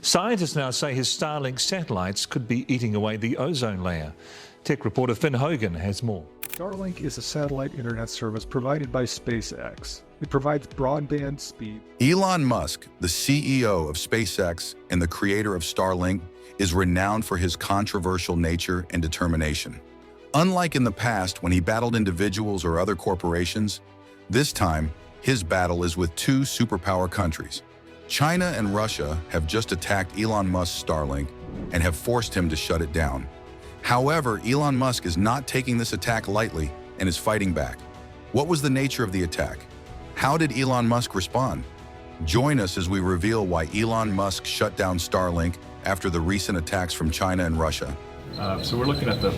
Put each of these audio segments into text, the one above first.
Scientists now say his Starlink satellites could be eating away the ozone layer. Tech reporter Finn Hogan has more. Starlink is a satellite internet service provided by SpaceX. It provides broadband speed. Elon Musk, the CEO of SpaceX and the creator of Starlink, is renowned for his controversial nature and determination. Unlike in the past when he battled individuals or other corporations, this time his battle is with two superpower countries. China and Russia have just attacked Elon Musk's Starlink and have forced him to shut it down. However, Elon Musk is not taking this attack lightly and is fighting back. What was the nature of the attack? How did Elon Musk respond? Join us as we reveal why Elon Musk shut down Starlink after the recent attacks from China and Russia. So we're looking at the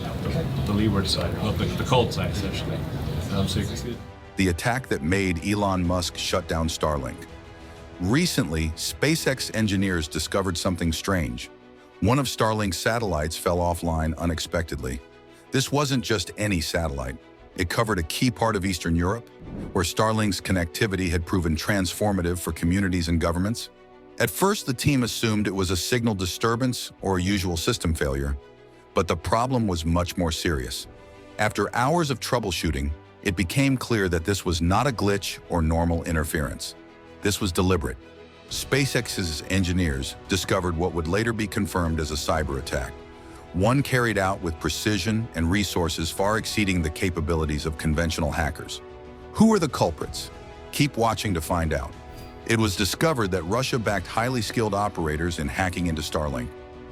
leeward side, well, the cold side essentially. So you can see the attack that made Elon Musk shut down Starlink. Recently, SpaceX engineers discovered something strange. One of Starlink's satellites fell offline unexpectedly. This wasn't just any satellite. It covered a key part of Eastern Europe, where Starlink's connectivity had proven transformative for communities and governments. At first, the team assumed it was a signal disturbance or a usual system failure, but the problem was much more serious. After hours of troubleshooting, it became clear that this was not a glitch or normal interference. This was deliberate. SpaceX's engineers discovered what would later be confirmed as a cyber attack, one carried out with precision and resources far exceeding the capabilities of conventional hackers. Who are the culprits? Keep watching to find out. It was discovered that Russia backed highly skilled operators in hacking into Starlink.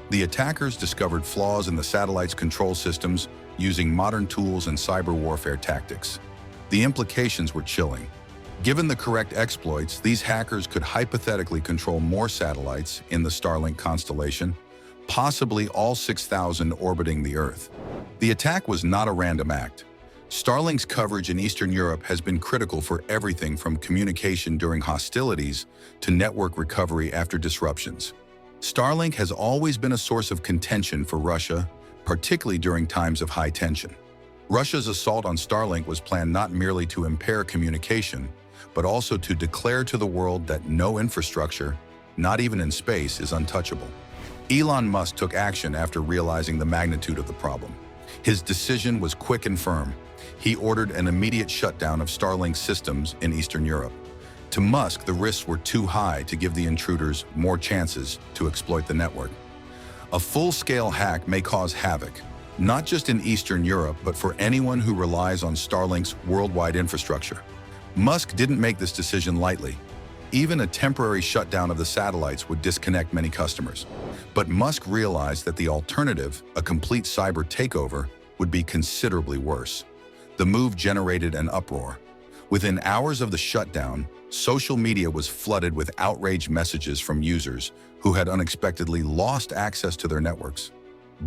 The attackers discovered flaws in the satellite's control systems using modern tools and cyber warfare tactics. The implications were chilling. Given the correct exploits, these hackers could hypothetically control more satellites in the Starlink constellation, possibly all 6,000 orbiting the Earth. The attack was not a random act. Starlink's coverage in Eastern Europe has been critical for everything from communication during hostilities to network recovery after disruptions. Starlink has always been a source of contention for Russia, particularly during times of high tension. Russia's assault on Starlink was planned not merely to impair communication, but also to declare to the world that no infrastructure, not even in space, is untouchable. Elon Musk took action after realizing the magnitude of the problem. His decision was quick and firm. He ordered an immediate shutdown of Starlink systems in Eastern Europe. To Musk, the risks were too high to give the intruders more chances to exploit the network. A full-scale hack may cause havoc, not just in Eastern Europe, but for anyone who relies on Starlink's worldwide infrastructure. Musk didn't make this decision lightly. Even a temporary shutdown of the satellites would disconnect many customers. But Musk realized that the alternative, a complete cyber takeover, would be considerably worse. The move generated an uproar. Within hours of the shutdown, social media was flooded with outraged messages from users who had unexpectedly lost access to their networks.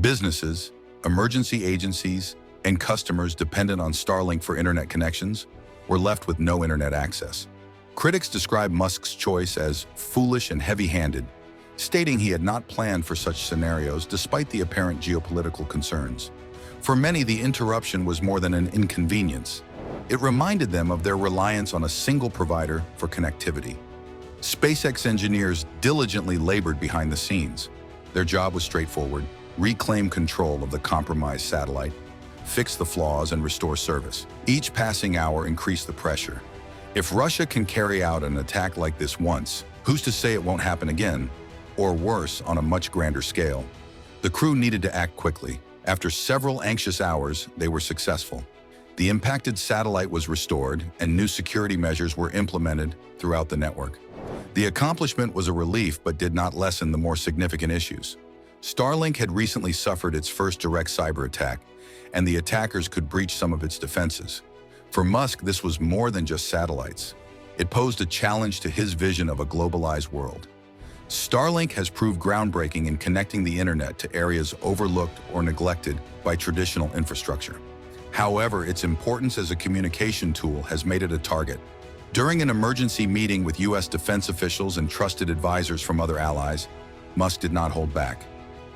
Businesses, emergency agencies, and customers dependent on Starlink for internet connections were left with no internet access. Critics describe Musk's choice as foolish and heavy-handed, stating he had not planned for such scenarios despite the apparent geopolitical concerns. For many, the interruption was more than an inconvenience. It reminded them of their reliance on a single provider for connectivity. SpaceX engineers diligently labored behind the scenes. Their job was straightforward: reclaim control of the compromised satellite, fix the flaws, and restore service. Each passing hour increased the pressure. If Russia can carry out an attack like this once, who's to say it won't happen again? Or worse, on a much grander scale. The crew needed to act quickly. After several anxious hours, they were successful. The impacted satellite was restored, and new security measures were implemented throughout the network. The accomplishment was a relief, but did not lessen the more significant issues. Starlink had recently suffered its first direct cyber attack, and the attackers could breach some of its defenses. For Musk, this was more than just satellites. It posed a challenge to his vision of a globalized world. Starlink has proved groundbreaking in connecting the internet to areas overlooked or neglected by traditional infrastructure. However, its importance as a communication tool has made it a target. During an emergency meeting with U.S. defense officials and trusted advisors from other allies, Musk did not hold back.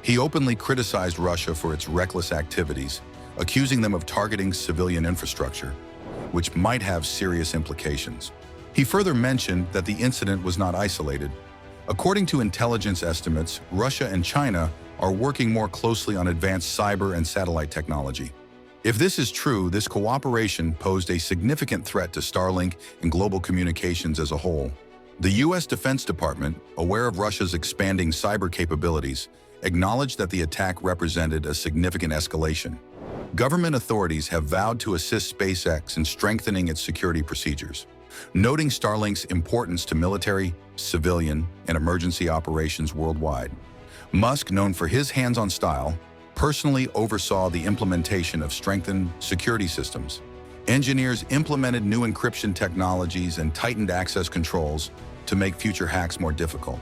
He openly criticized Russia for its reckless activities, accusing them of targeting civilian infrastructure, which might have serious implications. He further mentioned that the incident was not isolated. According to intelligence estimates, Russia and China are working more closely on advanced cyber and satellite technology. If this is true, this cooperation posed a significant threat to Starlink and global communications as a whole. The U.S. Defense Department, aware of Russia's expanding cyber capabilities, acknowledged that the attack represented a significant escalation. Government authorities have vowed to assist SpaceX in strengthening its security procedures, noting Starlink's importance to military, civilian, and emergency operations worldwide. Musk, known for his hands-on style, personally oversaw the implementation of strengthened security systems. Engineers implemented new encryption technologies and tightened access controls to make future hacks more difficult.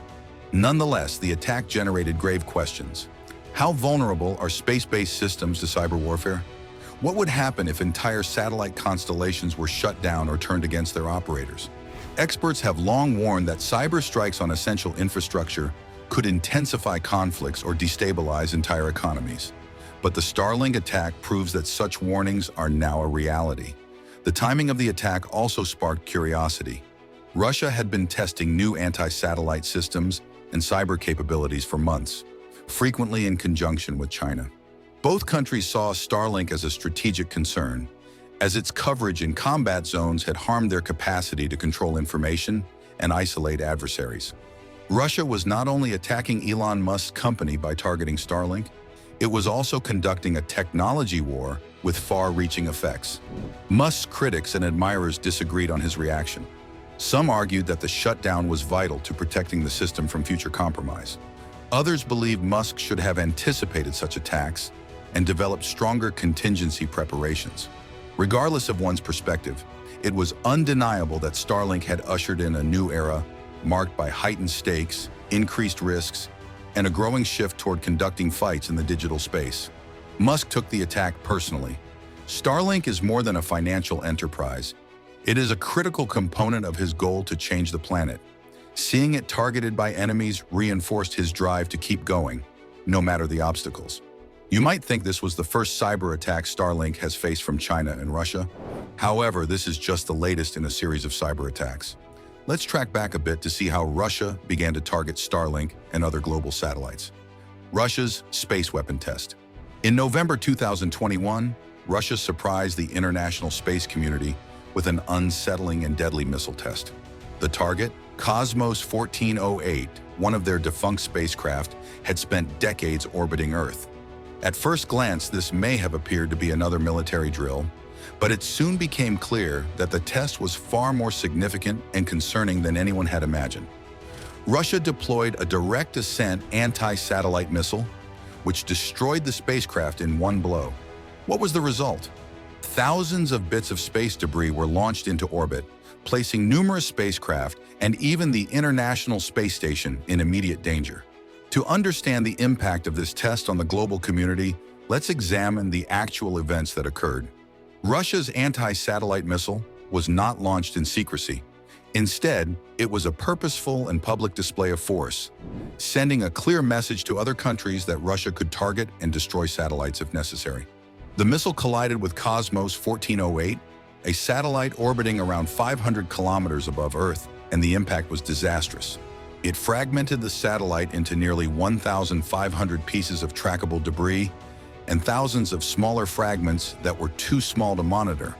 Nonetheless, the attack generated grave questions. How vulnerable are space-based systems to cyber warfare? What would happen if entire satellite constellations were shut down or turned against their operators? Experts have long warned that cyber strikes on essential infrastructure could intensify conflicts or destabilize entire economies. But the Starlink attack proves that such warnings are now a reality. The timing of the attack also sparked curiosity. Russia had been testing new anti-satellite systems and cyber capabilities for months, frequently in conjunction with China. Both countries saw Starlink as a strategic concern, as its coverage in combat zones had harmed their capacity to control information and isolate adversaries. Russia was not only attacking Elon Musk's company by targeting Starlink, it was also conducting a technology war with far-reaching effects. Musk's critics and admirers disagreed on his reaction. Some argued that the shutdown was vital to protecting the system from future compromise. Others believed Musk should have anticipated such attacks and developed stronger contingency preparations. Regardless of one's perspective, it was undeniable that Starlink had ushered in a new era marked by heightened stakes, increased risks, and a growing shift toward conducting fights in the digital space. Musk took the attack personally. Starlink is more than a financial enterprise. It is a critical component of his goal to change the planet. Seeing it targeted by enemies reinforced his drive to keep going, no matter the obstacles. You might think this was the first cyber attack Starlink has faced from China and Russia. However, this is just the latest in a series of cyber attacks. Let's track back a bit to see how Russia began to target Starlink and other global satellites. Russia's space weapon test. In November 2021, Russia surprised the international space community with an unsettling and deadly missile test. The target, Cosmos 1408, one of their defunct spacecraft, had spent decades orbiting Earth. At first glance, this may have appeared to be another military drill, but it soon became clear that the test was far more significant and concerning than anyone had imagined. Russia deployed a direct ascent anti-satellite missile, which destroyed the spacecraft in one blow. What was the result? Thousands of bits of space debris were launched into orbit, placing numerous spacecraft and even the International Space Station in immediate danger. To understand the impact of this test on the global community, let's examine the actual events that occurred. Russia's anti-satellite missile was not launched in secrecy. Instead, it was a purposeful and public display of force, sending a clear message to other countries that Russia could target and destroy satellites if necessary. The missile collided with Cosmos 1408, a satellite orbiting around 500 kilometers above Earth, and the impact was disastrous. It fragmented the satellite into nearly 1,500 pieces of trackable debris and thousands of smaller fragments that were too small to monitor.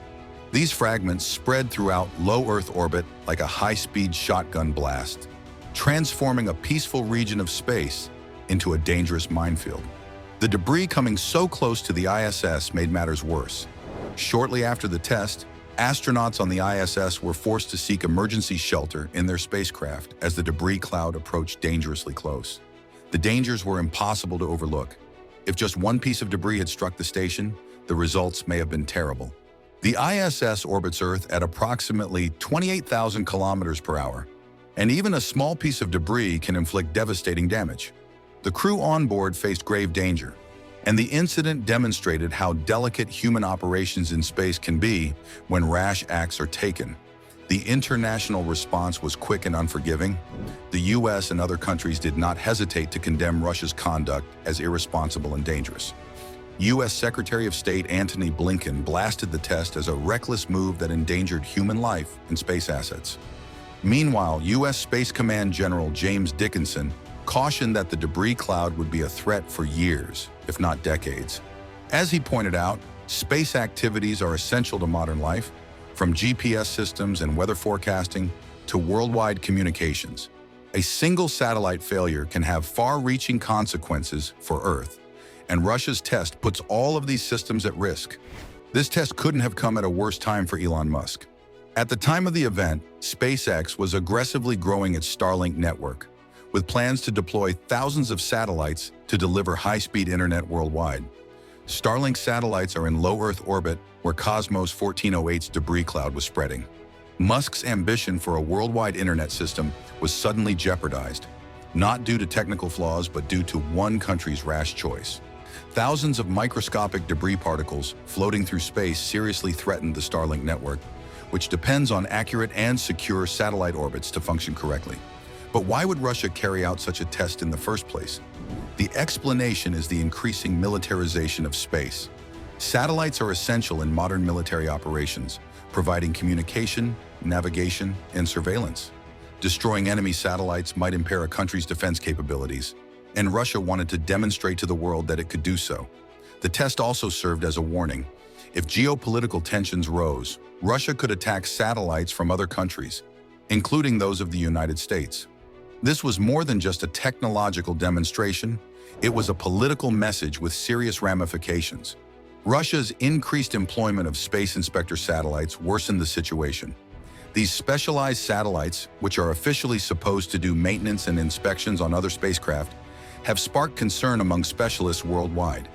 These fragments spread throughout low Earth orbit like a high-speed shotgun blast, transforming a peaceful region of space into a dangerous minefield. The debris coming so close to the ISS made matters worse. Shortly after the test, astronauts on the ISS were forced to seek emergency shelter in their spacecraft as the debris cloud approached dangerously close. The dangers were impossible to overlook. If just one piece of debris had struck the station, the results may have been terrible. The ISS orbits Earth at approximately 28,000 kilometers per hour, and even a small piece of debris can inflict devastating damage. The crew on board faced grave danger, and the incident demonstrated how delicate human operations in space can be when rash acts are taken. The international response was quick and unforgiving. The US and other countries did not hesitate to condemn Russia's conduct as irresponsible and dangerous. US Secretary of State Antony Blinken blasted the test as a reckless move that endangered human life and space assets. Meanwhile, U.S. Space Command General James Dickinson cautioned that the debris cloud would be a threat for years, if not decades. As he pointed out, space activities are essential to modern life, from GPS systems and weather forecasting to worldwide communications. A single satellite failure can have far-reaching consequences for Earth, and Russia's test puts all of these systems at risk. This test couldn't have come at a worse time for Elon Musk. At the time of the event, SpaceX was aggressively growing its Starlink network, with plans to deploy thousands of satellites to deliver high-speed internet worldwide. Starlink satellites are in low Earth orbit where Cosmos 1408's debris cloud was spreading. Musk's ambition for a worldwide internet system was suddenly jeopardized, not due to technical flaws but due to one country's rash choice. Thousands of microscopic debris particles floating through space seriously threatened the Starlink network, which depends on accurate and secure satellite orbits to function correctly. But why would Russia carry out such a test in the first place? The explanation is the increasing militarization of space. Satellites are essential in modern military operations, providing communication, navigation, and surveillance. Destroying enemy satellites might impair a country's defense capabilities, and Russia wanted to demonstrate to the world that it could do so. The test also served as a warning. If geopolitical tensions rose, Russia could attack satellites from other countries, including those of the United States. This was more than just a technological demonstration, it was a political message with serious ramifications. Russia's increased employment of space inspector satellites worsened the situation. These specialized satellites, which are officially supposed to do maintenance and inspections on other spacecraft, have sparked concern among specialists worldwide.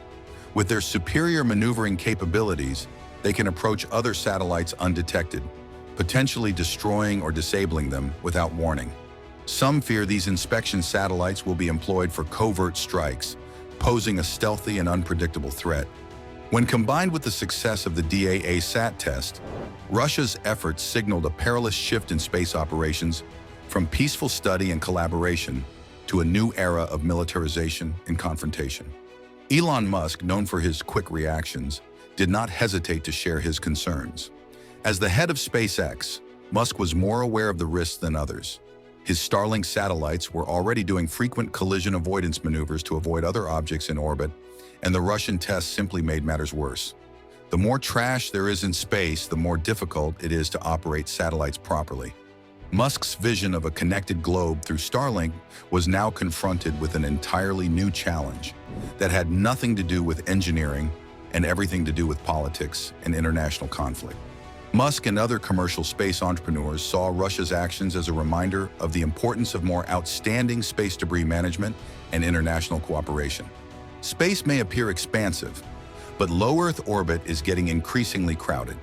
With their superior maneuvering capabilities, they can approach other satellites undetected, potentially destroying or disabling them without warning. Some fear these inspection satellites will be employed for covert strikes, posing a stealthy and unpredictable threat. When combined with the success of the DAA-SAT test, Russia's efforts signaled a perilous shift in space operations from peaceful study and collaboration to a new era of militarization and confrontation. Elon Musk, known for his quick reactions, did not hesitate to share his concerns. As the head of SpaceX, Musk was more aware of the risks than others. His Starlink satellites were already doing frequent collision avoidance maneuvers to avoid other objects in orbit, and the Russian tests simply made matters worse. The more trash there is in space, the more difficult it is to operate satellites properly. Musk's vision of a connected globe through Starlink was now confronted with an entirely new challenge that had nothing to do with engineering and everything to do with politics and international conflict. Musk and other commercial space entrepreneurs saw Russia's actions as a reminder of the importance of more outstanding space debris management and international cooperation. Space may appear expansive, but low Earth orbit is getting increasingly crowded.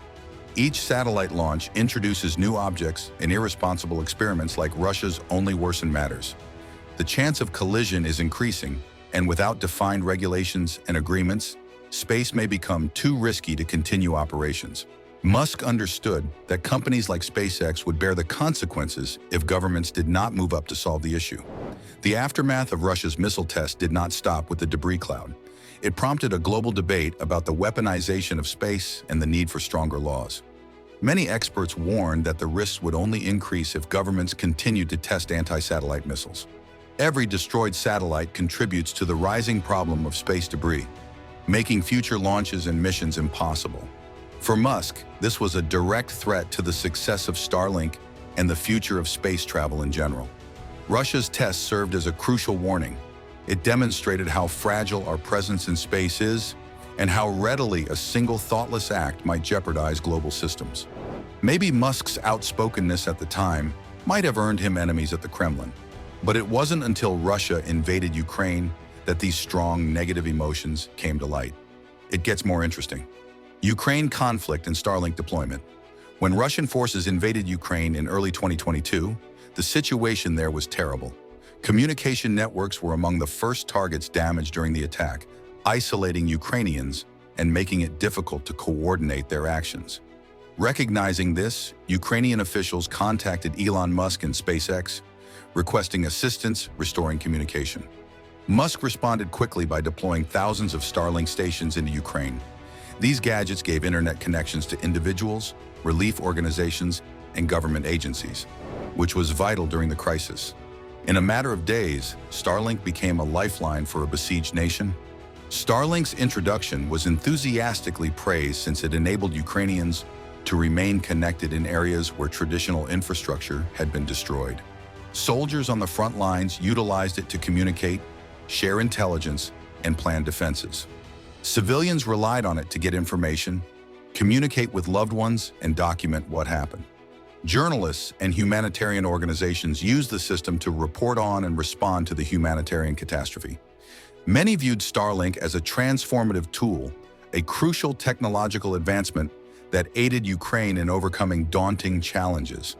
Each satellite launch introduces new objects and irresponsible experiments like Russia's only worsen matters. The chance of collision is increasing, and without defined regulations and agreements, space may become too risky to continue operations. Musk understood that companies like SpaceX would bear the consequences if governments did not move up to solve the issue. The aftermath of Russia's missile test did not stop with the debris cloud. It prompted a global debate about the weaponization of space and the need for stronger laws. Many experts warned that the risks would only increase if governments continued to test anti-satellite missiles. Every destroyed satellite contributes to the rising problem of space debris, making future launches and missions impossible. For Musk, this was a direct threat to the success of Starlink and the future of space travel in general. Russia's test served as a crucial warning. It demonstrated how fragile our presence in space is and how readily a single thoughtless act might jeopardize global systems. Maybe Musk's outspokenness at the time might have earned him enemies at the Kremlin, but it wasn't until Russia invaded Ukraine that these strong negative emotions came to light. It gets more interesting. Ukraine conflict and Starlink deployment. When Russian forces invaded Ukraine in early 2022, the situation there was terrible. Communication networks were among the first targets damaged during the attack, isolating Ukrainians and making it difficult to coordinate their actions. Recognizing this, Ukrainian officials contacted Elon Musk and SpaceX, requesting assistance restoring communication. Musk responded quickly by deploying thousands of Starlink stations into Ukraine. These gadgets gave internet connections to individuals, relief organizations, and government agencies. which was vital during the crisis. In a matter of days, Starlink became a lifeline for a besieged nation. Starlink's introduction was enthusiastically praised since it enabled Ukrainians to remain connected in areas where traditional infrastructure had been destroyed. Soldiers on the front lines utilized it to communicate, share intelligence, and plan defenses. Civilians relied on it to get information, communicate with loved ones, and document what happened. Journalists and humanitarian organizations used the system to report on and respond to the humanitarian catastrophe. Many viewed Starlink as a transformative tool, a crucial technological advancement that aided Ukraine in overcoming daunting challenges.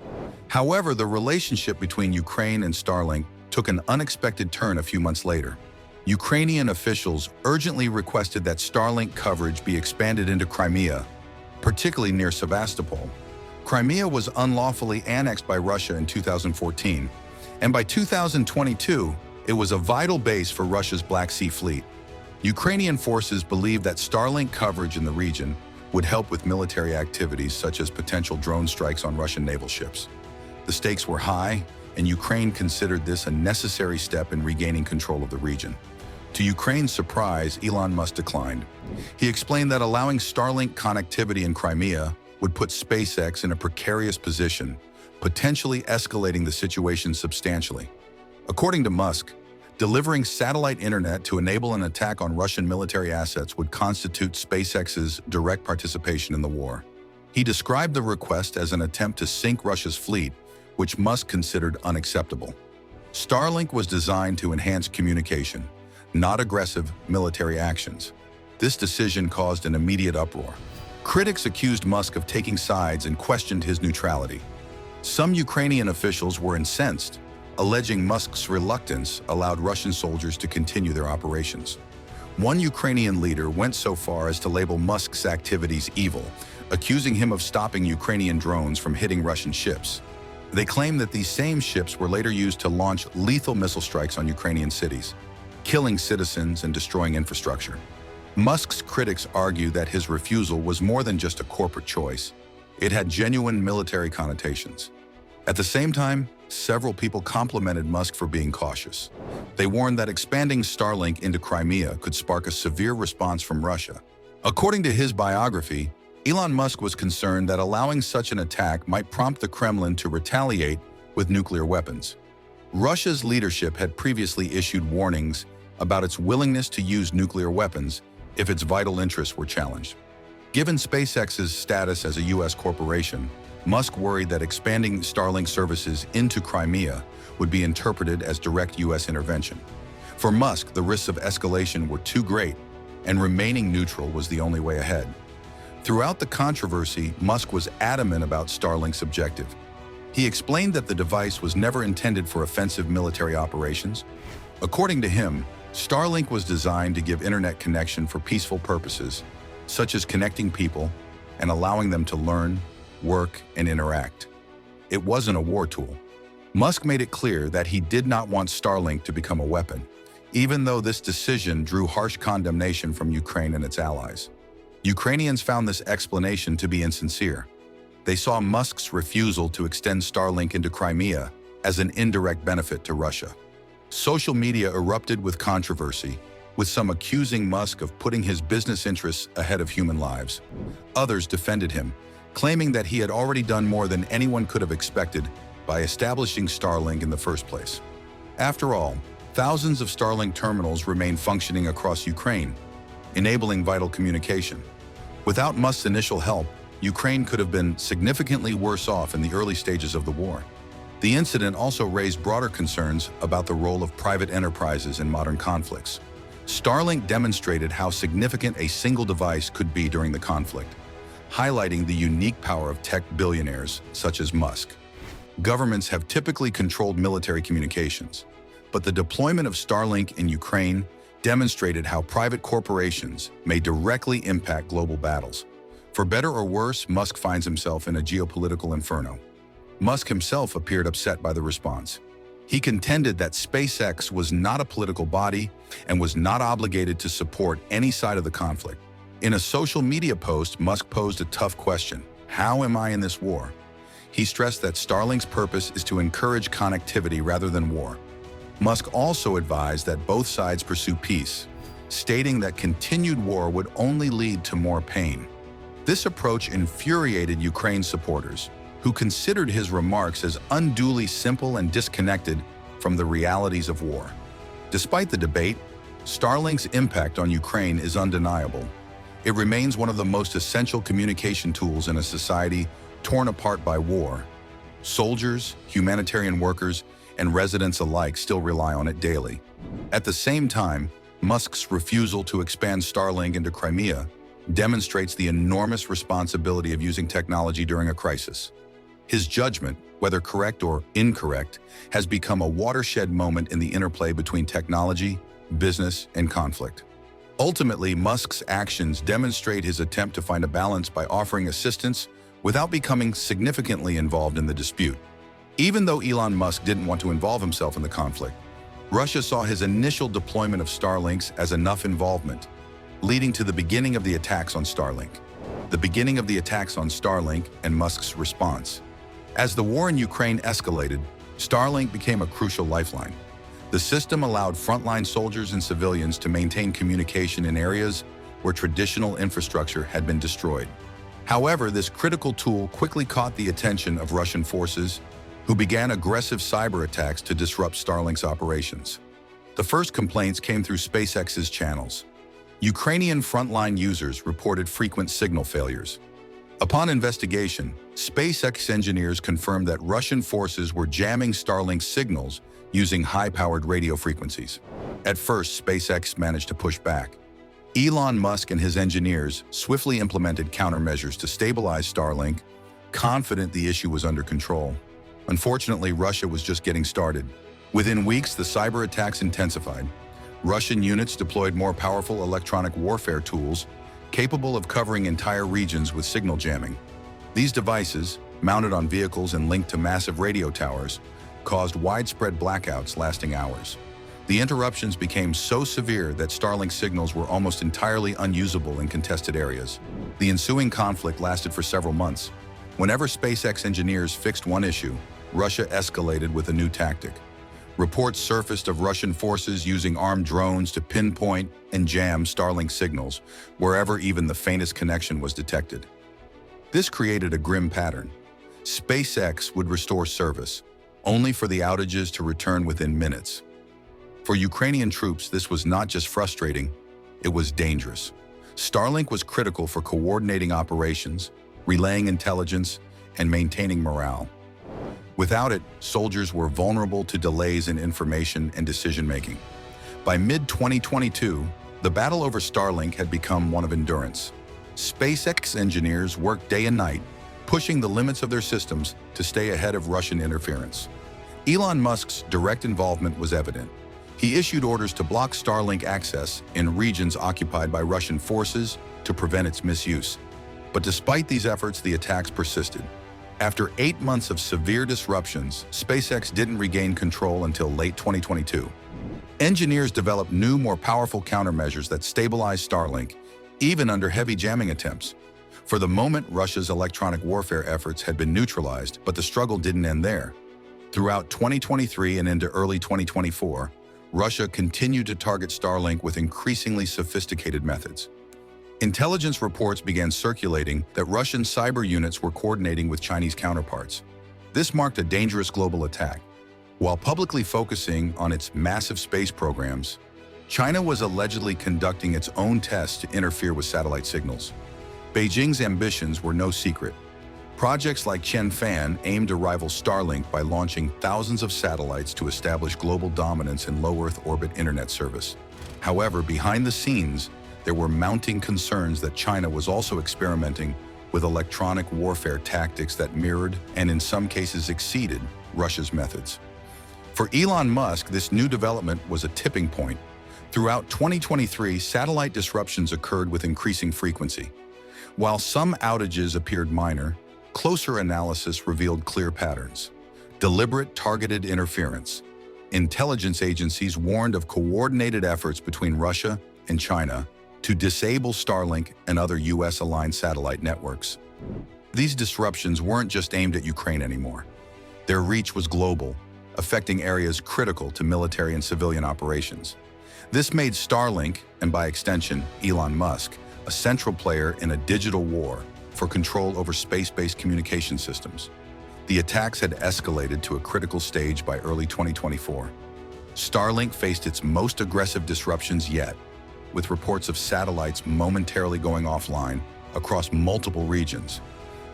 However, the relationship between Ukraine and Starlink took an unexpected turn a few months later. Ukrainian officials urgently requested that Starlink coverage be expanded into Crimea, particularly near Sevastopol. Crimea was unlawfully annexed by Russia in 2014, and by 2022, it was a vital base for Russia's Black Sea Fleet. Ukrainian forces believed that Starlink coverage in the region would help with military activities such as potential drone strikes on Russian naval ships. The stakes were high, and Ukraine considered this a necessary step in regaining control of the region. To Ukraine's surprise, Elon Musk declined. He explained that allowing Starlink connectivity in Crimea would put SpaceX in a precarious position, potentially escalating the situation substantially. According to Musk, delivering satellite internet to enable an attack on Russian military assets would constitute SpaceX's direct participation in the war. He described the request as an attempt to sink Russia's fleet, which Musk considered unacceptable. Starlink was designed to enhance communication, not aggressive military actions. This decision caused an immediate uproar. Critics accused Musk of taking sides and questioned his neutrality. Some Ukrainian officials were incensed, alleging Musk's reluctance allowed Russian soldiers to continue their operations. One Ukrainian leader went so far as to label Musk's activities evil, accusing him of stopping Ukrainian drones from hitting Russian ships. They claim that these same ships were later used to launch lethal missile strikes on Ukrainian cities, killing citizens and destroying infrastructure. Musk's critics argue that his refusal was more than just a corporate choice. It had genuine military connotations. At the same time, several people complimented Musk for being cautious. They warned that expanding Starlink into Crimea could spark a severe response from Russia. According to his biography, Elon Musk was concerned that allowing such an attack might prompt the Kremlin to retaliate with nuclear weapons. Russia's leadership had previously issued warnings about its willingness to use nuclear weapons if its vital interests were challenged. Given SpaceX's status as a U.S. corporation, Musk worried that expanding Starlink services into Crimea would be interpreted as direct U.S. intervention. For Musk, the risks of escalation were too great, and remaining neutral was the only way ahead. Throughout the controversy, Musk was adamant about Starlink's objective. He explained that the device was never intended for offensive military operations. According to him, Starlink was designed to give internet connection for peaceful purposes, such as connecting people and allowing them to learn, work, and interact. It wasn't a war tool. Musk made it clear that he did not want Starlink to become a weapon, even though this decision drew harsh condemnation from Ukraine and its allies. Ukrainians found this explanation to be insincere. They saw Musk's refusal to extend Starlink into Crimea as an indirect benefit to Russia. Social media erupted with controversy, with some accusing Musk of putting his business interests ahead of human lives. Others defended him, claiming that he had already done more than anyone could have expected by establishing Starlink in the first place. After all, thousands of Starlink terminals remain functioning across Ukraine, enabling vital communication. Without Musk's initial help, Ukraine could have been significantly worse off in the early stages of the war. The incident also raised broader concerns about the role of private enterprises in modern conflicts. Starlink demonstrated how significant a single device could be during the conflict, highlighting the unique power of tech billionaires such as Musk. Governments have typically controlled military communications, but the deployment of Starlink in Ukraine demonstrated how private corporations may directly impact global battles. For better or worse, Musk finds himself in a geopolitical inferno. Musk himself appeared upset by the response. He contended that SpaceX was not a political body and was not obligated to support any side of the conflict. In a social media post, Musk posed a tough question: how am I in this war? He stressed that Starlink's purpose is to encourage connectivity rather than war. Musk also advised that both sides pursue peace, stating that continued war would only lead to more pain. This approach infuriated Ukraine supporters, who considered his remarks as unduly simple and disconnected from the realities of war. Despite the debate, Starlink's impact on Ukraine is undeniable. It remains one of the most essential communication tools in a society torn apart by war. Soldiers, humanitarian workers, and residents alike still rely on it daily. At the same time, Musk's refusal to expand Starlink into Crimea demonstrates the enormous responsibility of using technology during a crisis. His judgment, whether correct or incorrect, has become a watershed moment in the interplay between technology, business, and conflict. Ultimately, Musk's actions demonstrate his attempt to find a balance by offering assistance without becoming significantly involved in the dispute. Even though Elon Musk didn't want to involve himself in the conflict, Russia saw his initial deployment of Starlinks as enough involvement, leading to the beginning of the attacks on Starlink. The beginning of the attacks on Starlink and Musk's response. As the war in Ukraine escalated, Starlink became a crucial lifeline. The system allowed frontline soldiers and civilians to maintain communication in areas where traditional infrastructure had been destroyed. However, this critical tool quickly caught the attention of Russian forces, who began aggressive cyber attacks to disrupt Starlink's operations. The first complaints came through SpaceX's channels. Ukrainian frontline users reported frequent signal failures. Upon investigation, SpaceX engineers confirmed that Russian forces were jamming Starlink's signals using high-powered radio frequencies. At first, SpaceX managed to push back. Elon Musk and his engineers swiftly implemented countermeasures to stabilize Starlink, confident the issue was under control. Unfortunately, Russia was just getting started. Within weeks, the cyber attacks intensified. Russian units deployed more powerful electronic warfare tools capable of covering entire regions with signal jamming. These devices, mounted on vehicles and linked to massive radio towers, caused widespread blackouts lasting hours. The interruptions became so severe that Starlink signals were almost entirely unusable in contested areas. The ensuing conflict lasted for several months. Whenever SpaceX engineers fixed one issue, Russia escalated with a new tactic. Reports surfaced of Russian forces using armed drones to pinpoint and jam Starlink signals wherever even the faintest connection was detected. This created a grim pattern. SpaceX would restore service, only for the outages to return within minutes. For Ukrainian troops, this was not just frustrating, it was dangerous. Starlink was critical for coordinating operations, relaying intelligence, and maintaining morale. Without it, soldiers were vulnerable to delays in information and decision-making. By mid-2022, the battle over Starlink had become one of endurance. SpaceX engineers worked day and night, pushing the limits of their systems to stay ahead of Russian interference. Elon Musk's direct involvement was evident. He issued orders to block Starlink access in regions occupied by Russian forces to prevent its misuse. But despite these efforts, the attacks persisted. After 8 months of severe disruptions, SpaceX didn't regain control until late 2022. Engineers developed new, more powerful countermeasures that stabilized Starlink, even under heavy jamming attempts. For the moment, Russia's electronic warfare efforts had been neutralized, but the struggle didn't end there. Throughout 2023 and into early 2024, Russia continued to target Starlink with increasingly sophisticated methods. Intelligence reports began circulating that Russian cyber units were coordinating with Chinese counterparts. This marked a dangerous global attack. While publicly focusing on its massive space programs, China was allegedly conducting its own tests to interfere with satellite signals. Beijing's ambitions were no secret. Projects like Qianfan aimed to rival Starlink by launching thousands of satellites to establish global dominance in low Earth orbit internet service. However, behind the scenes, there were mounting concerns that China was also experimenting with electronic warfare tactics that mirrored and in some cases exceeded Russia's methods. For Elon Musk, this new development was a tipping point. Throughout 2023, satellite disruptions occurred with increasing frequency. While some outages appeared minor, closer analysis revealed clear patterns. Deliberate, targeted interference. Intelligence agencies warned of coordinated efforts between Russia and China to disable Starlink and other US-aligned satellite networks. These disruptions weren't just aimed at Ukraine anymore. Their reach was global, affecting areas critical to military and civilian operations. This made Starlink, and by extension, Elon Musk, a central player in a digital war for control over space-based communication systems. The attacks had escalated to a critical stage by early 2024. Starlink faced its most aggressive disruptions yet, with reports of satellites momentarily going offline across multiple regions.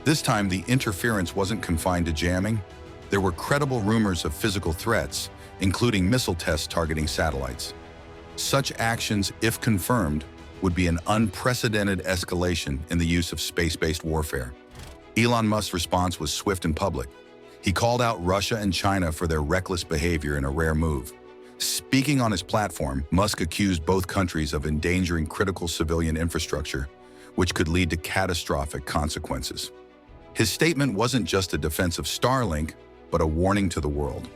This time, the interference wasn't confined to jamming. There were credible rumors of physical threats, including missile tests targeting satellites. Such actions, if confirmed, would be an unprecedented escalation in the use of space-based warfare. Elon Musk's response was swift and public. He called out Russia and China for their reckless behavior in a rare move. Speaking on his platform, Musk accused both countries of endangering critical civilian infrastructure, which could lead to catastrophic consequences. His statement wasn't just a defense of Starlink, but a warning to the world.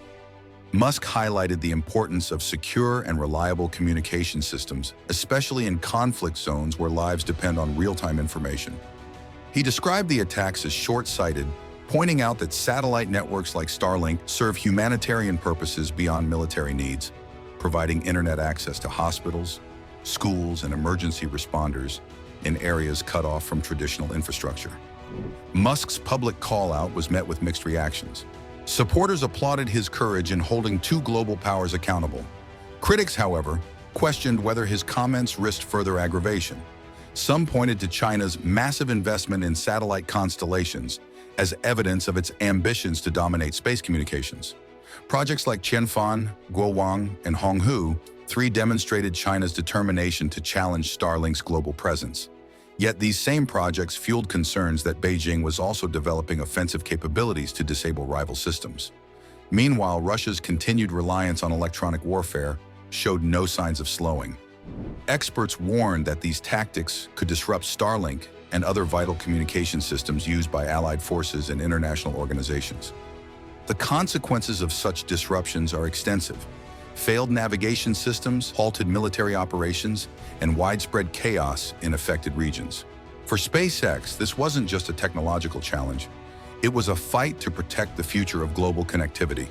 Musk highlighted the importance of secure and reliable communication systems, especially in conflict zones where lives depend on real-time information. He described the attacks as short-sighted, pointing out that satellite networks like Starlink serve humanitarian purposes beyond military needs, providing internet access to hospitals, schools, and emergency responders in areas cut off from traditional infrastructure. Musk's public call-out was met with mixed reactions. Supporters applauded his courage in holding two global powers accountable. Critics, however, questioned whether his comments risked further aggravation. Some pointed to China's massive investment in satellite constellations as evidence of its ambitions to dominate space communications. Projects like Qianfan, Guowang, and Honghu, three demonstrated China's determination to challenge Starlink's global presence. Yet these same projects fueled concerns that Beijing was also developing offensive capabilities to disable rival systems. Meanwhile, Russia's continued reliance on electronic warfare showed no signs of slowing. Experts warned that these tactics could disrupt Starlink and other vital communication systems used by allied forces and international organizations. The consequences of such disruptions are extensive. Failed navigation systems, halted military operations, and widespread chaos in affected regions. For SpaceX, this wasn't just a technological challenge. It was a fight to protect the future of global connectivity.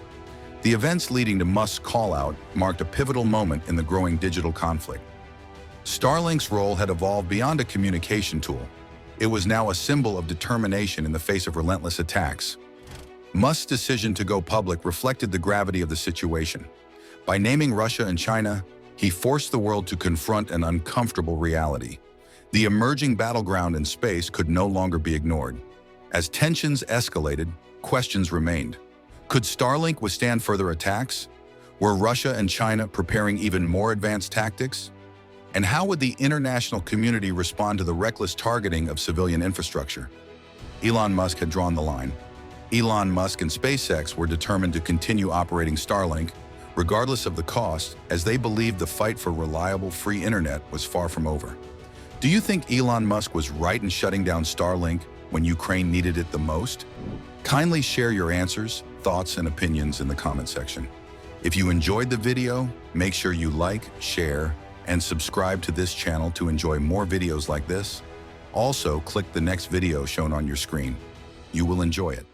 The events leading to Musk's call-out marked a pivotal moment in the growing digital conflict. Starlink's role had evolved beyond a communication tool. It was now a symbol of determination in the face of relentless attacks. Musk's decision to go public reflected the gravity of the situation. By naming Russia and China, he forced the world to confront an uncomfortable reality. The emerging battleground in space could no longer be ignored. As tensions escalated, questions remained. Could Starlink withstand further attacks? Were Russia and China preparing even more advanced tactics? And how would the international community respond to the reckless targeting of civilian infrastructure? Elon Musk had drawn the line. Elon Musk and SpaceX were determined to continue operating Starlink, regardless of the cost, as they believed the fight for reliable, free internet was far from over. Do you think Elon Musk was right in shutting down Starlink when Ukraine needed it the most? Kindly share your answers, thoughts, and opinions in the comment section. If you enjoyed the video, make sure you like, share, and subscribe to this channel to enjoy more videos like this. Also, click the next video shown on your screen. You will enjoy it.